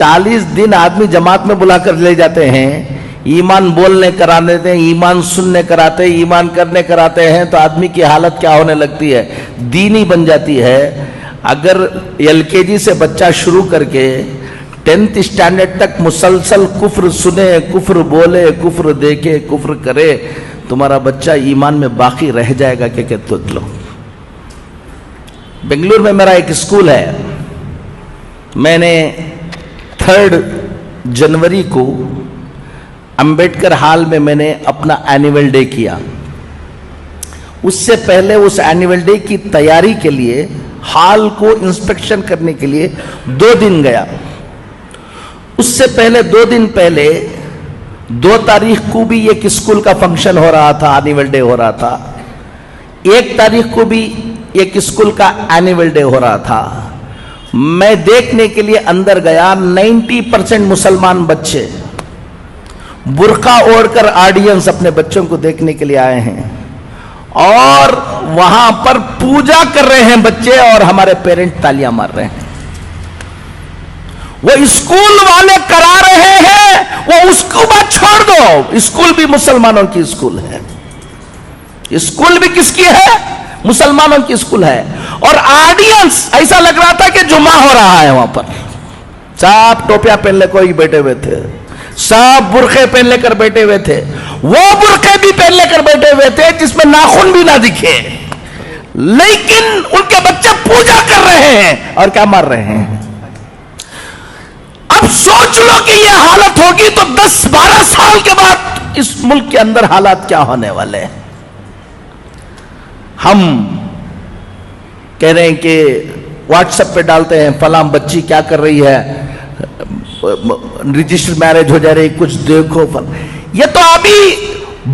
40 दिन आदमी जमात में बुला कर ले जाते हैं, ईमान बोलने करा देते हैं, ईमान सुनने कराते हैं, ईमान करने कराते हैं, तो आदमी की हालत क्या होने लगती है, दीनी बन जाती है। अगर LKG से बच्चा शुरू करके 10th स्टैंडर्ड तक मुसलसल कुफ्र सुने, कुफ्र बोले, कुफ्र देखे, कुफ्र करे, तुम्हारा बच्चा ईमान में बाकी रह जाएगा। क्या कहते हो लोग? बेंगलुरु में मेरा एक स्कूल है, मैंने 3 जनवरी को अंबेडकर हॉल में मैंने अपना एनुअल डे किया। उससे पहले उस एनुअल डे की तैयारी के लिए हॉल को इंस्पेक्शन करने के लिए 2 दिन गया। उससे पहले 2 दिन पहले 2 तारीख को भी एक स्कूल का फंक्शन हो रहा था, एनुअल डे हो रहा था। 1 तारीख को भी एक स्कूल का एनुअल डे हो रहा था। मैं देखने के लिए अंदर गया, 90% मुसलमान बच्चे बुर्का ओढ़कर ऑडियंस अपने बच्चों को देखने के लिए आए हैं, और वहां पर पूजा कर रहे हैं बच्चे, और हमारे पेरेंट तालियां मार रहे हैं। वो स्कूल वाले करा रहे हैं, वो उसको बात छोड़ दो, स्कूल भी मुसलमानों की स्कूल है। स्कूल भी किसकी है? मुसलमानों की स्कूल है। और ऑडियंस ऐसा लग रहा था कि जुमा हो रहा है वहां पर। सब टोपियां पहन ले कोई बैठे हुए थे, सब बुरखे पहन लेकर बैठे हुए थे। वो बुरखे भी पहन लेकर बैठे हुए थे जिसमें नाखून भी ना दिखे, लेकिन उनके बच्चे पूजा कर रहे हैं और क्या मार रहे हैं। अब सोच लो कि ये हालत होगी तो 10-12 साल के बाद इस मुल्क के अंदर हालात क्या होने वाले हैं। हम कह रहे हैं कि व्हाट्सएप पे डालते हैं, फलां बच्ची क्या कर रही है, रजिस्टर मैरिज हो जा रही, कुछ देखो। ये तो अभी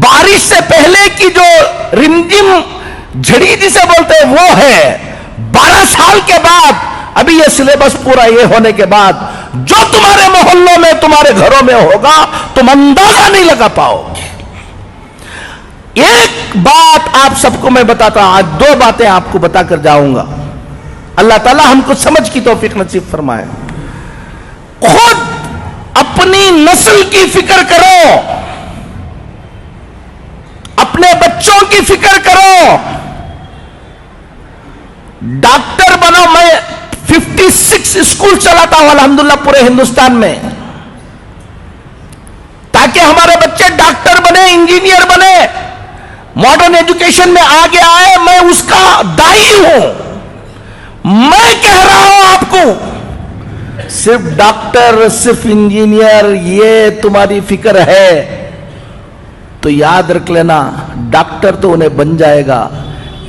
बारिश से पहले की जो रिमझिम झड़ी जिसे बोलते हैं वो है। 12 साल के बाद अभी ये सिलेबस पूरा ये होने के बाद जो तुम्हारे मोहल्लों में, तुम्हारे घरों में होगा, तुम अंदाजा नहीं लगा पाओगे। एक बात आप सबको मैं बताता हूं, आज 2 बातें आपको बताकर जाऊंगा। अल्लाह ताला हमको समझ की तौफीक नसीब फरमाए। खुद अपनी नस्ल की फिक्र करो, अपने बच्चों की फिक्र करो, डॉक्टर बनो। मैं 56 स्कूल चलाता हूं अल्हम्दुलिल्लाह पूरे हिंदुस्तान में, ताकि हमारे बच्चे डॉक्टर बने, इंजीनियर बने, मॉडर्न एजुकेशन में आगे आए। मैं उसका दाई हूं। मैं कह रहा हूं आपको, सिर्फ डॉक्टर, सिर्फ इंजीनियर ये तुम्हारी फिक्र है तो याद रख लेना, डॉक्टर तो उन्हें बन जाएगा,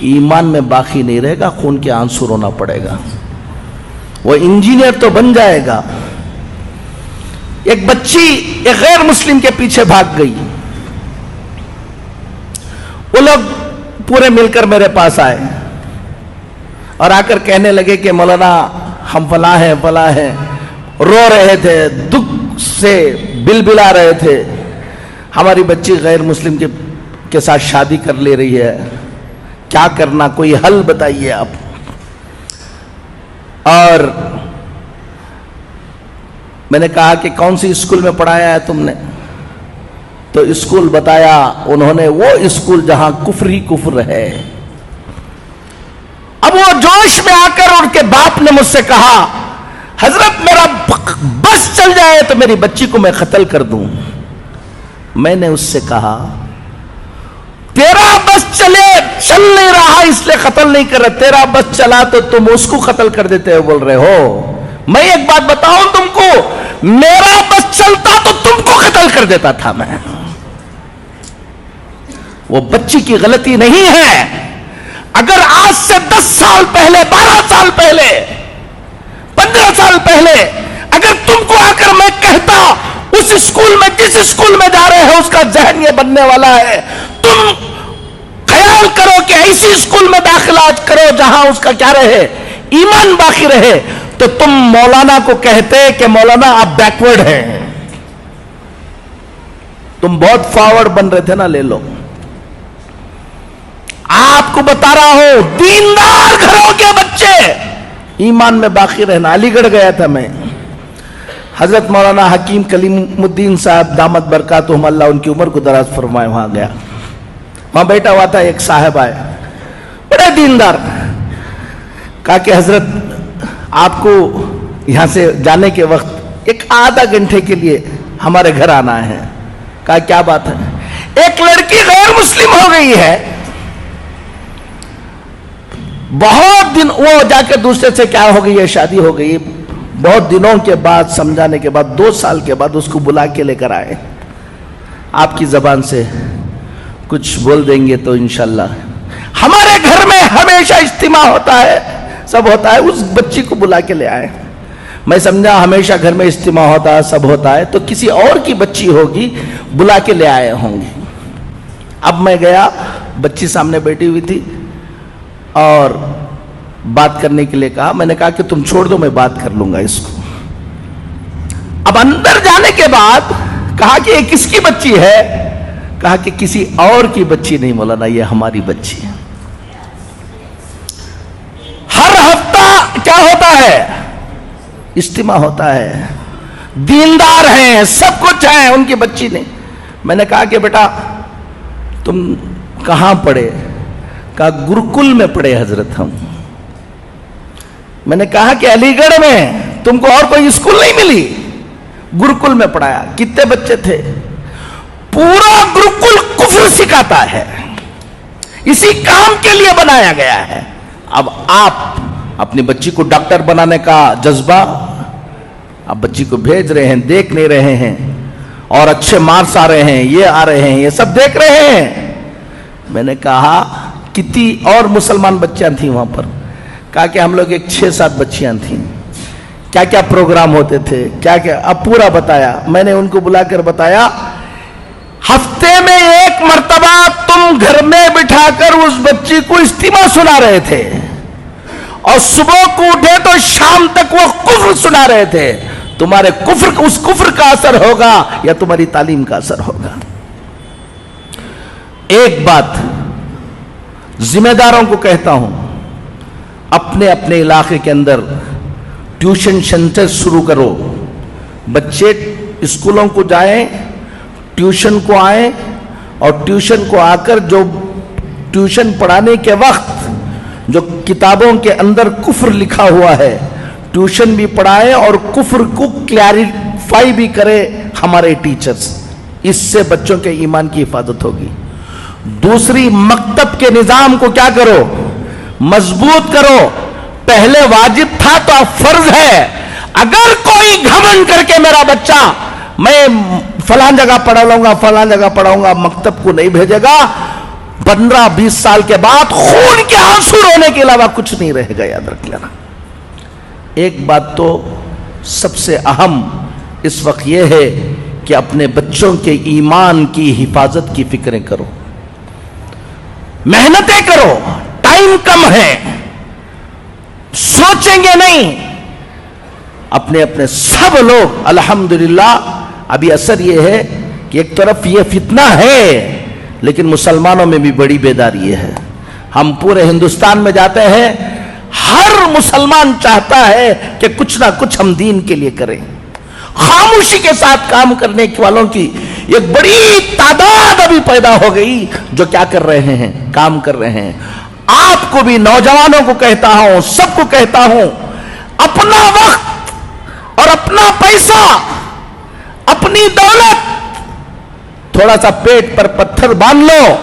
ईमान में बाकी नहीं रहेगा, खून के आंसू रोना पड़ेगा। वो इंजीनियर तो बन जाएगा। एक बच्ची एक गैर मुस्लिम के पीछे भाग गई। वो लोग पूरे मिलकर मेरे पास आए और आकर कहने लगे कि मौलाना हम फला हैं, फला हैं। रो रहे थे, दुख से बिलबिला रहे थे। हमारी बच्ची गैर मुस्लिम के साथ शादी कर ले रही है, क्या करना, कोई हल बताइए आप। और मैंने कहा कि कौन सी स्कूल में पढ़ाया है तुमने? तो स्कूल बताया उन्होंने, वो स्कूल जहां कुफ्र ही कुफ्र है। अब वो जोश में आकर उनके बाप ने मुझसे कहा, हजरत मेरा बस चल जाए तो मेरी बच्ची को मैं कत्ल कर दूं। मैंने उससे कहा, तेरा बस चल नहीं रहा इसलिए कत्ल नहीं कर रहे, तेरा बस चला तो तुम उसको कत्ल कर देते हो बोल रहे हो। मैं एक बात बताऊं तुमको, मेरा बस चलता तो तुमको कत्ल कर देता था मैं। वो बच्ची की गलती नहीं है। अगर आज से 10 साल पहले, 12 साल पहले, 15 साल पहले अगर तुमको आकर मैं कहता उस स्कूल में, जिस स्कूल में जा रहे हो उसका जहन ये बनने वाला है, तुम ख्याल करो कि ऐसी स्कूल में दाखिला करो जहां उसका क्या रहे, ईमान बाकी रहे, तो तुम मौलाना को कहते कि मौलाना आप बैकवर्ड हैं। तुम बहुत फॉरवर्ड बन रहे थे ना, ले लो। आपको बता रहा हूं, दीनदार घरों के बच्चे ईमान में बाकी रहना। अलीगढ़ गया था मैं, حضرت مولانا حکیم کلیم الدین صاحب دامت برکاتہم اللہ ان کی عمر کو دراز فرمائے، وہاں گیا، وہاں بیٹھا ہوا تھا، ایک صاحب آئے بڑے دیندار، کہا کہ حضرت آپ کو یہاں سے جانے کے وقت ایک آدھا گھنٹے کے لیے ہمارے گھر آنا ہے۔ کہا کیا بات ہے؟ ایک لڑکی غیر مسلم ہو گئی ہے، بہت دن وہ جا کے دوسرے سے کیا ہو گئی ہے، شادی ہو گئی، بہت دنوں کے بعد سمجھانے کے بعد 2 سال کے بعد اس کو بلا کے لے کر آئے، آپ کی زبان سے کچھ بول دیں گے تو انشاءاللہ۔ ہمارے گھر میں ہمیشہ اجتماع ہوتا ہے، سب ہوتا ہے، اس بچی کو بلا کے لے آئے۔ میں سمجھا ہمیشہ گھر میں اجتماع ہوتا ہے، سب ہوتا ہے، تو کسی اور کی بچی ہوگی، بلا کے لے آئے ہوں گے۔ اب میں گیا، بچی سامنے بیٹھی ہوئی تھی اور بات کرنے کے لیے کہا، میں نے کہا کہ تم چھوڑ دو، میں بات کر لوں گا اس کو۔ اب اندر جانے کے بعد کہا کہ یہ کس کی بچی ہے؟ کہا کہ کسی اور کی بچی نہیں مولانا، یہ ہماری بچی ہے۔ ہر ہفتہ کیا ہوتا ہے؟ اجتماع ہوتا ہے، دیندار ہیں، سب کچھ ہیں، ان کی بچی نہیں۔ میں نے کہا کہ بیٹا تم کہاں پڑھے؟ کہا گرکل میں پڑھے حضرت ہم۔ میں نے کہا کہ علی گڑھ میں تم کو اور کوئی اسکول نہیں ملی؟ گرکل میں پڑھایا۔ کتنے بچے تھے؟ پورا گرکل کفر سکھاتا ہے، اسی کام کے لیے بنایا گیا ہے۔ اب آپ اپنی بچی کو ڈاکٹر بنانے کا جذبہ، آپ بچی کو بھیج رہے ہیں، دیکھ نہیں رہے ہیں، اور اچھے مارکس آ رہے ہیں، یہ آ رہے ہیں، یہ سب دیکھ رہے ہیں۔ میں نے کہا کتنی اور مسلمان بچیاں تھیں وہاں پر؟ کہا کہ ہم لوگ ایک 6-7 بچیاں تھیں۔ کیا کیا پروگرام ہوتے تھے، کیا کیا، اب پورا بتایا۔ میں نے ان کو بلا کر بتایا ہفتے میں 1 مرتبہ تم گھر میں بٹھا کر اس بچی کو اجتماع سنا رہے تھے، اور صبح کو اٹھے تو شام تک وہ کفر سنا رہے تھے۔ تمہارے کفر، اس کفر کا اثر ہوگا یا تمہاری تعلیم کا اثر ہوگا؟ ایک بات ذمہ داروں کو کہتا ہوں، اپنے اپنے علاقے کے اندر ٹیوشن سینٹر شروع کرو۔ بچے اسکولوں کو جائیں، ٹیوشن کو آئیں، اور ٹیوشن کو آ کر جو ٹیوشن پڑھانے کے وقت جو کتابوں کے اندر کفر لکھا ہوا ہے، ٹیوشن بھی پڑھائیں اور کفر کو کلیریفائی بھی کرے ہمارے ٹیچرز۔ اس سے بچوں کے ایمان کی حفاظت ہوگی۔ دوسری، مکتب کے نظام کو کیا کرو؟ مضبوط کرو۔ پہلے واجب تھا تو اب فرض ہے۔ اگر کوئی گھمنڈ کر کے میرا بچہ میں فلان جگہ پڑھا لوں گا، فلان جگہ پڑھاؤں گا، مکتب کو نہیں بھیجے گا، 15-20 سال کے بعد خون کے آنسو رونے کے علاوہ کچھ نہیں رہے گا، یاد رکھ لینا۔ ایک بات تو سب سے اہم اس وقت یہ ہے کہ اپنے بچوں کے ایمان کی حفاظت کی فکریں کرو، محنتیں کرو۔ ٹائم کم ہے، سوچیں گے نہیں۔ اپنے اپنے سب لوگ الحمدللہ، ابھی اثر یہ ہے کہ ایک طرف یہ فتنہ ہے، لیکن مسلمانوں میں بھی بڑی بیداری ہے۔ ہم پورے ہندوستان میں جاتے ہیں، ہر مسلمان چاہتا ہے کہ کچھ نہ کچھ ہم دین کے لیے کریں۔ خاموشی کے ساتھ کام کرنے والوں کی ایک بڑی تعداد ابھی پیدا ہو گئی، جو کیا کر رہے ہیں؟ کام کر رہے ہیں۔ آپ کو بھی، نوجوانوں کو کہتا ہوں، سب کو کہتا ہوں، اپنا وقت اور اپنا پیسہ، اپنی دولت، تھوڑا سا پیٹ پر پتھر باندھ لو،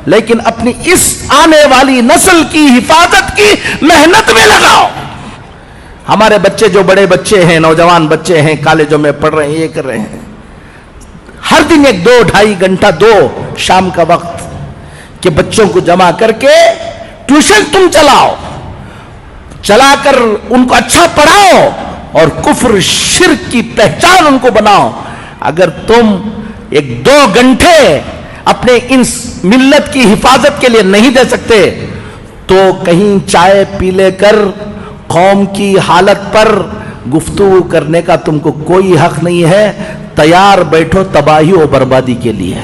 لیکن اپنی اس آنے والی نسل کی حفاظت کی محنت میں لگاؤ۔ ہمارے بچے جو بڑے بچے ہیں، نوجوان بچے ہیں، کالجوں میں پڑھ رہے ہیں، یہ کر رہے ہیں، ہر دن 1-2-2.5 گھنٹہ دو شام کا وقت کہ بچوں کو جمع کر کے ٹیوشن تم چلاؤ، چلا کر ان کو اچھا پڑھاؤ اور کفر شرک کی پہچان ان کو بناؤ۔ اگر تم 1-2 گھنٹے اپنے ان ملت کی حفاظت کے لیے نہیں دے سکتے تو کہیں چائے پی لے کر قوم کی حالت پر گفتگو کرنے کا تم کو کوئی حق نہیں ہے۔ تیار بیٹھو تباہی و بربادی کے لیے۔